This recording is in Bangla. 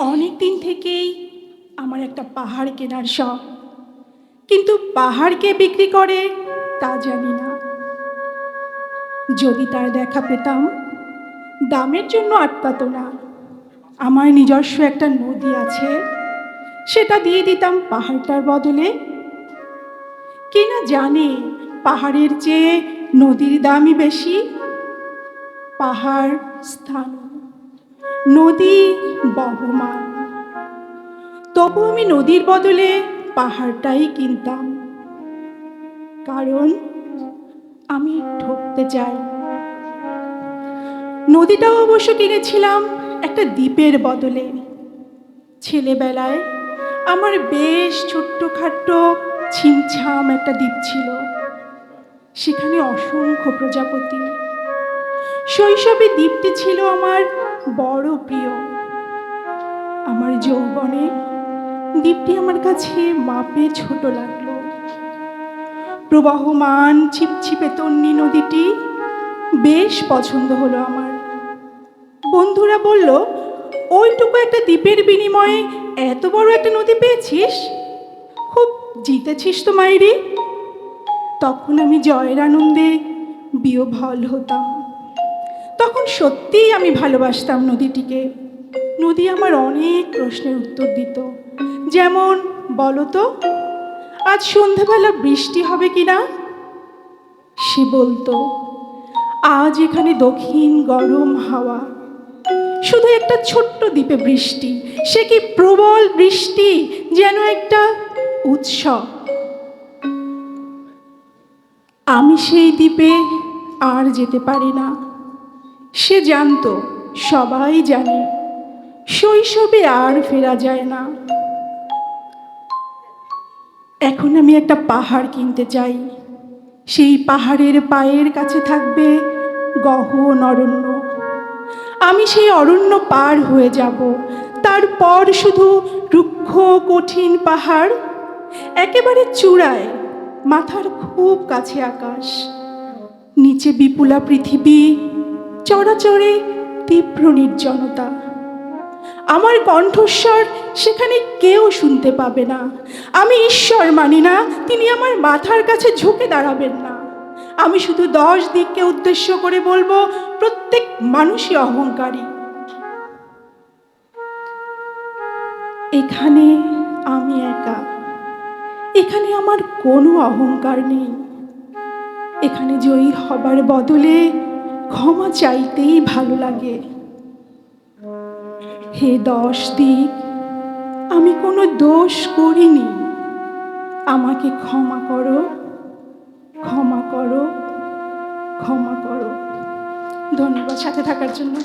অনেক দিন থেকেই আমার একটা পাহাড় কেনার শখ, কিন্তু পাহাড় কে বিক্রি করে তা জানি না। যদি তার দেখা পেতাম, দামের জন্য আটকাতো না। আমার নিজস্ব একটা নদী আছে, সেটা দিয়ে দিতাম পাহাড়টার বদলে। কে না জানে পাহাড়ের চেয়ে নদীর দামই বেশি। পাহাড় স্থান, নদী বহমান, তবু আমি নদীর বদলে পাহাড়টাই কিনতাম, কারণ আমি ঠকতে চাই। নদীটাও অবশ্য কিনেছিলাম একটা দ্বীপের বদলে। ছেলেবেলায় আমার বেশ ছোট্টখাট্ট ছিমছাম একটা দ্বীপ ছিল, সেখানে অসংখ্য প্রজাপতি। শৈশবে দ্বীপটি ছিল আমার বড় প্রিয়। আমার যৌবনে দ্বীপটি আমার কাছে মাপে ছোট লাগলো। প্রবাহমান ছিপছিপে তন্বী নদীটি বেশ পছন্দ হলো আমার। বন্ধুরা বলল, ওইটুকু একটা দ্বীপের বিনিময়ে এত বড় একটা নদী পেয়েছিস, খুব জিতেছিস তো মাইরি। তখন আমি জয়ের আনন্দে বিহ্বল হতাম। তখন সত্যিই আমি ভালোবাসতাম নদীটিকে। নদী আমার অনেক প্রশ্নের উত্তর দিত, যেমন, বলো তো আজ সন্ধ্যাবেলা বৃষ্টি হবে কিনা। সে বলতো, আজ এখানে দক্ষিণ গরম হাওয়া। শুধু একটা ছোট্ট দ্বীপে বৃষ্টি, সে কি প্রবল বৃষ্টি, যেন একটা উৎসব। আমি সেই দ্বীপে আর যেতে পারি না। সে জানতো, সবাই জানে, শৈশবে আর ফেরা যায় না। এখন আমি একটা পাহাড় কিনতে চাই। সেই পাহাড়ের পায়ের কাছে থাকবে গহন অরণ্য। আমি সেই অরণ্য পার হয়ে যাব, তারপর শুধু রুক্ষ কঠিন পাহাড়, একেবারে চূড়ায় মাথার খুব কাছে আকাশ, নিচে বিপুলা পৃথিবী, চরাচরে তীব্র নির্জনতা। আমার কণ্ঠস্বর সেখানে কেউ শুনতে পাবে না। আমি ঈশ্বর মানি না, তিনি আমার মাথার কাছে ঝুঁকে দাঁড়াবেন না। আমি শুধু 10 দিককে উদ্দেশ্য করে বলবো, প্রত্যেক মানুষই অহংকারী। এখানে আমি একা, এখানে আমার কোনো অহংকার নেই। এখানে জয়ী হবার বদলে ক্ষমা চাইতেই ভালো লাগে। হে 10 দিক, আমি কোনো দোষ করিনি, আমাকে ক্ষমা করো, ক্ষমা করো, ক্ষমা করো। ধন্যবাদ সাথে থাকার জন্য।